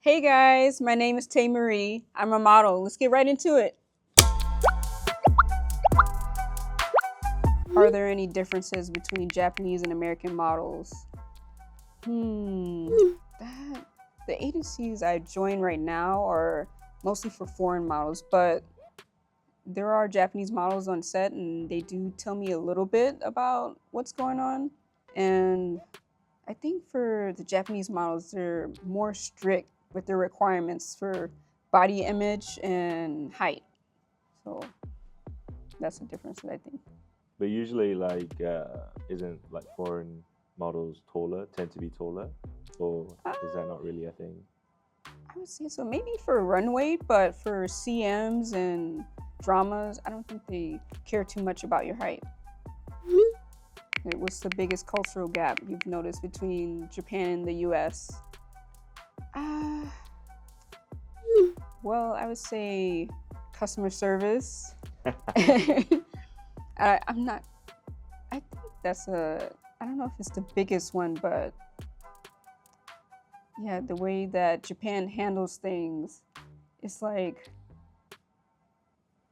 Hey guys, my name is Tae Marie. I'm a model. Let's get right into it. Are there any differences between Japanese and American models? The agencies I join right now are mostly for foreign models, but there are Japanese models on set and they do tell me a little bit about what's going on. And I think for the Japanese models, they're more strict with their requirements for body image and height. So that's the difference that I think. But usually isn't foreign models tend to be taller? Or is that not really a thing? I would say so. Maybe for runway, but for CMs and dramas, I don't think they care too much about your height. What's the biggest cultural gap you've noticed between Japan and the US? Well, I would say customer service. I think that's I don't know if it's the biggest one, but yeah, the way that Japan handles things, it's like,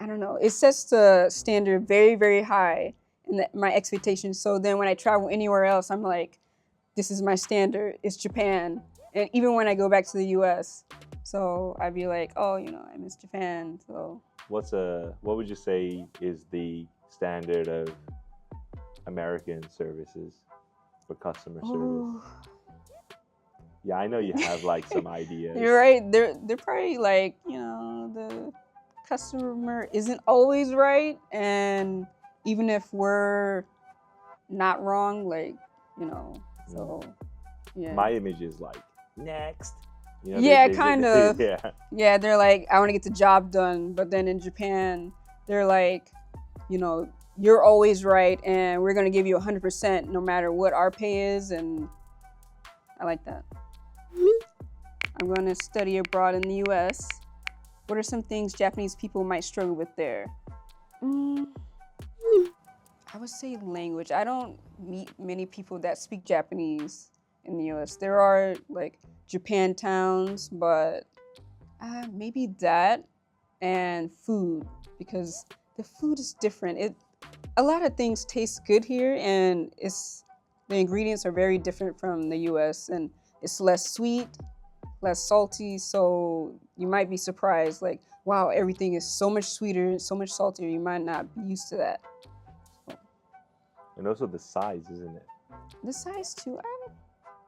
I don't know, it sets the standard very, very high and my expectations. So then when I travel anywhere else, I'm like, this is my standard, it's Japan. And even when I go back to the US, so I'd be like, oh, I miss Japan, so. What would you say is the standard of American services for customer service? Yeah, I know you have some ideas. You're right. They're probably the customer isn't always right, and even if we're not wrong, so yeah. My image is next. Kind of. Yeah, they're like, I want to get the job done, but then in Japan, they're like, you're always right, and we're gonna give you 100% no matter what our pay is, and I like that. I'm going to study abroad in the US. What are some things Japanese people might struggle with there? I would say language. I don't meet many people that speak Japanese in the US. There are Japan towns, but maybe that and food, because the food is different. A lot of things taste good here, and the ingredients are very different from the US, and it's less sweet, less salty, so you might be surprised, wow, everything is so much sweeter, so much saltier. You might not be used to that. So. And also the size, isn't it? The size too.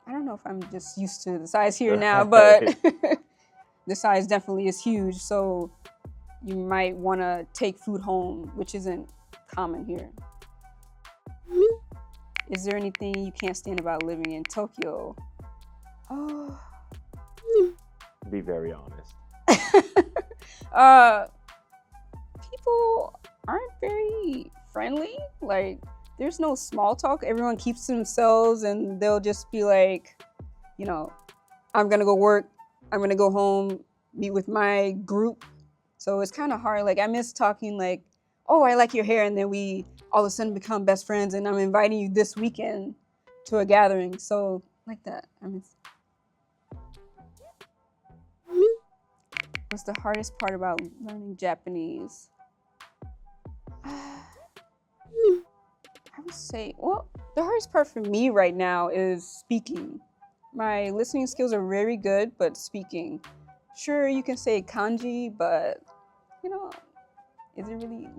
I don't know if I'm just used to the size here now, but the size definitely is huge. So you might want to take food home, which isn't common here. Is there anything you can't stand about living in Tokyo? Be very honest. People aren't very friendly. There's no small talk. Everyone keeps to themselves, and they'll just be like, I'm gonna go work, I'm gonna go home, meet with my group. So it's kind of hard. I miss talking oh, I like your hair, and then we all of a sudden become best friends, and I'm inviting you this weekend to a gathering. So like that, I miss. What's the hardest part about learning Japanese? I would say, the hardest part for me right now is speaking. My listening skills are very good, but speaking. Sure, you can say kanji, but, is it really,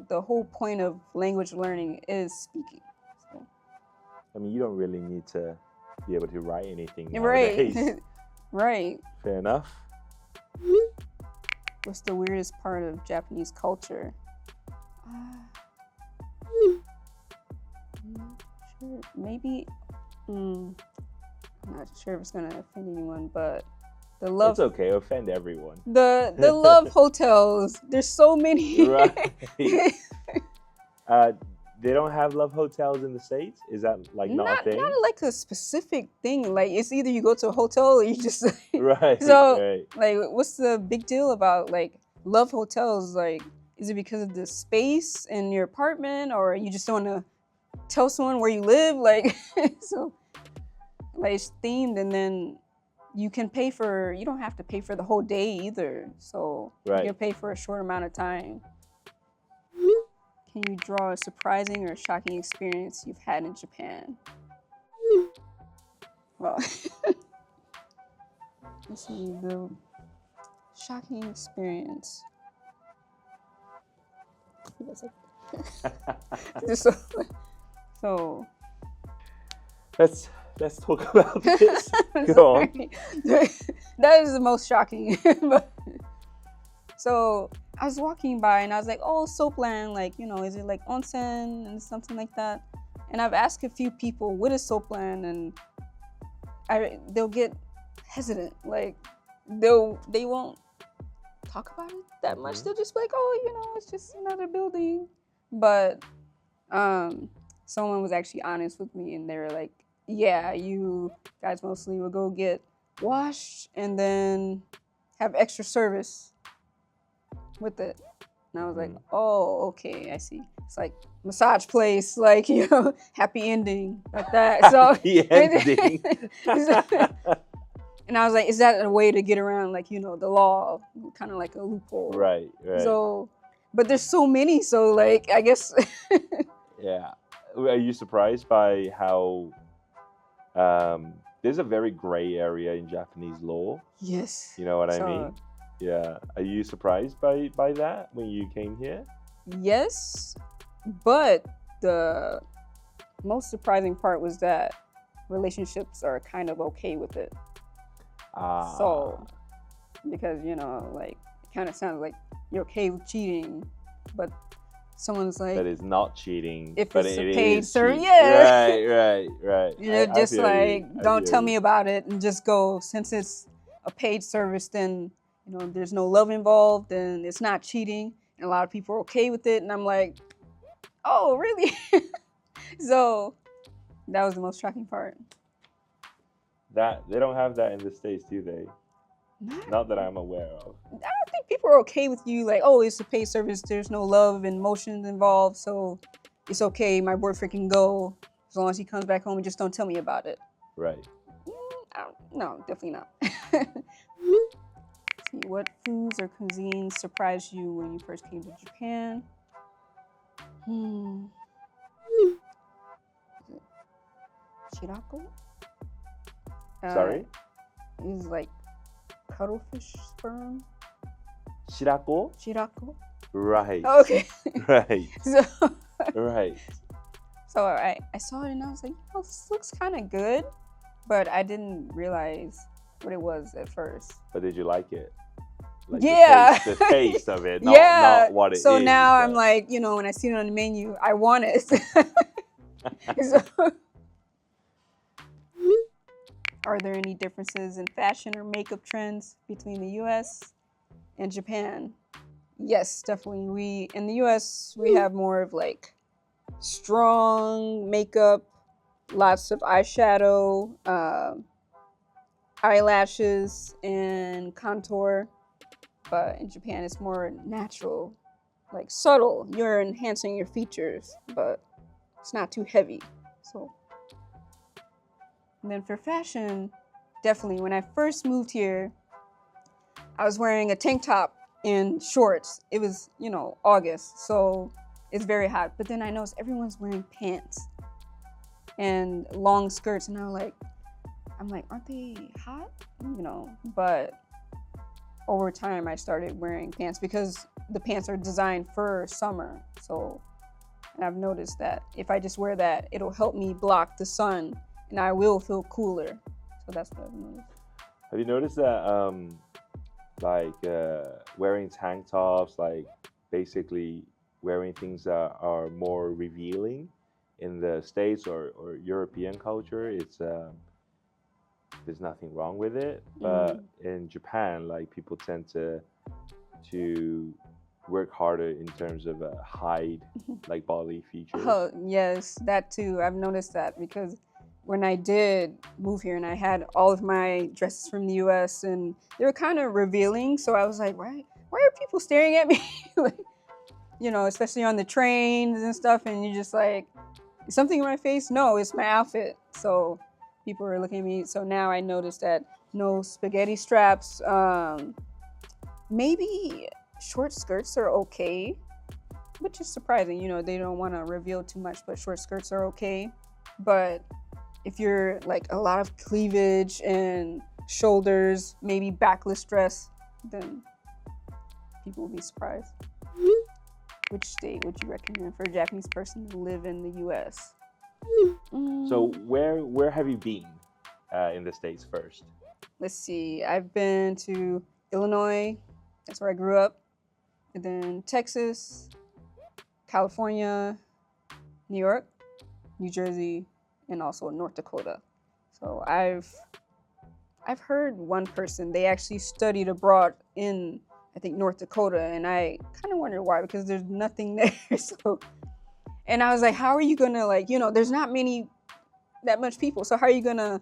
the whole point of language learning is speaking. So. I mean, you don't really need to be able to write anything nowadays. Right. Right. Fair enough. What's the weirdest part of Japanese culture? Sure. Maybe, I'm not sure if it's gonna offend anyone, but the love. It's okay, offend everyone. The love hotels. There's so many. Right. They don't have love hotels in the States? Is that not a thing? Not a specific thing. It's either you go to a hotel or you just right. So right. What's the big deal about love hotels? Is it because of the space in your apartment, or you just don't want to tell someone where you live? So it's themed, and then you don't have to pay for the whole day either. So you can pay for a short amount of time. Can you draw a surprising or shocking experience you've had in Japan? Well, let's see, the shocking experience. So let's talk about this. Go on. That is the most shocking. So I was walking by and I was like, oh, Soapland, like, you know, is it like onsen and something like that? And I've asked a few people, what is Soapland? And they'll get hesitant. Like, they won't talk about it that much. They'll just be like, oh, you know, it's just another building. But someone was actually honest with me and they were like, yeah, you guys mostly will go get washed and then have extra service with it. And I was like, oh, okay, I see. It's like massage place, like, you know, happy ending, like that. So happy ending. And I was like, is that a way to get around, like, you know, the law, kind of like a loophole? Right. So, but there's so many, so like, I guess. Yeah. Are you surprised by how there's a very gray area in Japanese law? Yes. You know what I mean? Yeah. Are you surprised by that when you came here? Yes, but the most surprising part was that relationships are kind of okay with it. So, because, you know, like, it kind of sounds like you're okay with cheating, but someone's like, that is not cheating, if but it's it a paid is service, cheating. yeah. Right. You know, just like, don't tell me about it and just go. Since it's a paid service, then, you know, there's no love involved and it's not cheating. And a lot of people are okay with it. And I'm like, oh, really? So that was the most shocking part. That they don't have that in the States, do they? Not that I'm aware of. I don't think people are okay with you, like, oh, it's a paid service, there's no love and emotions involved, so it's okay, my boyfriend can go as long as he comes back home and just don't tell me about it. Right. No, definitely not. See, what foods or cuisines surprised you when you first came to Japan? Shirako? Sorry? It was like cuttlefish sperm. Shirako? Right. Okay. Right. So, right. So I saw it and I was like, oh, this looks kind of good, but I didn't realize what it was at first. But did you like it? Like yeah. The taste of it, not what it is. So now I'm like, you know, when I see it on the menu, I want it. So, are there any differences in fashion or makeup trends between the US and Japan? Yes, definitely. In the US, we have more of like strong makeup, lots of eyeshadow, eyelashes, and contour. But in Japan, it's more natural, like subtle. You're enhancing your features, but it's not too heavy. So. And then for fashion, definitely, when I first moved here, I was wearing a tank top and shorts. It was, you know, August, so it's very hot. But then I noticed everyone's wearing pants and long skirts, and I'm like, aren't they hot? You know, but over time I started wearing pants because the pants are designed for summer. So, and I've noticed that if I just wear that, it'll help me block the sun. And I will feel cooler. So that's what I've noticed. Have you noticed that, wearing tank tops, like basically wearing things that are more revealing in the States or European culture, it's there's nothing wrong with it. But in Japan, like people tend to work harder in terms of hide like bodily features. Oh, yes, that too. I've noticed that because when I did move here and I had all of my dresses from the US and they were kind of revealing. So I was like, why are people staring at me? Like, you know, especially on the trains and stuff. And you're just like, is something in my face? No, it's my outfit. So people were looking at me. So now I noticed that no spaghetti straps. Maybe short skirts are okay, which is surprising. You know, they don't want to reveal too much, but short skirts are okay. But if you're like a lot of cleavage and shoulders, maybe backless dress, then people will be surprised. Which state would you recommend for a Japanese person to live in the US? So where have you been in the States first? Let's see. I've been to Illinois. That's where I grew up. And then Texas, California, New York, New Jersey, and also North Dakota. So I've heard one person, they actually studied abroad in, I think, North Dakota, and I kind of wondered why, because there's nothing there. So, and I was like, how are you gonna, like, you know, there's not that much people, so how are you gonna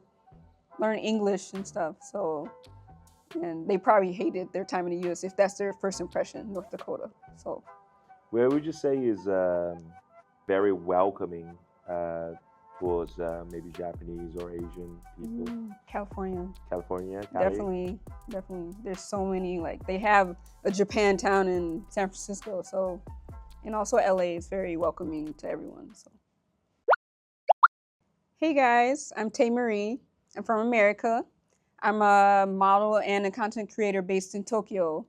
learn English and stuff? So, and they probably hated their time in the US if that's their first impression, North Dakota. So, where would you say is very welcoming towards maybe Japanese or Asian people? California. California? Definitely. There's so many, like, they have a Japantown in San Francisco, so, and also LA is very welcoming to everyone. So. Hey guys, I'm Tae Marie. I'm from America. I'm a model and a content creator based in Tokyo.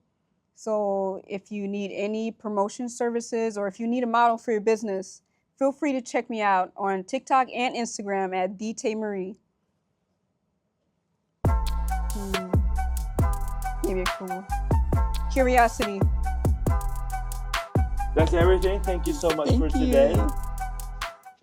So if you need any promotion services or if you need a model for your business, feel free to check me out on TikTok and Instagram at the Tae Marie. Maybe a cool curiosity. That's everything. Thank you so much for today.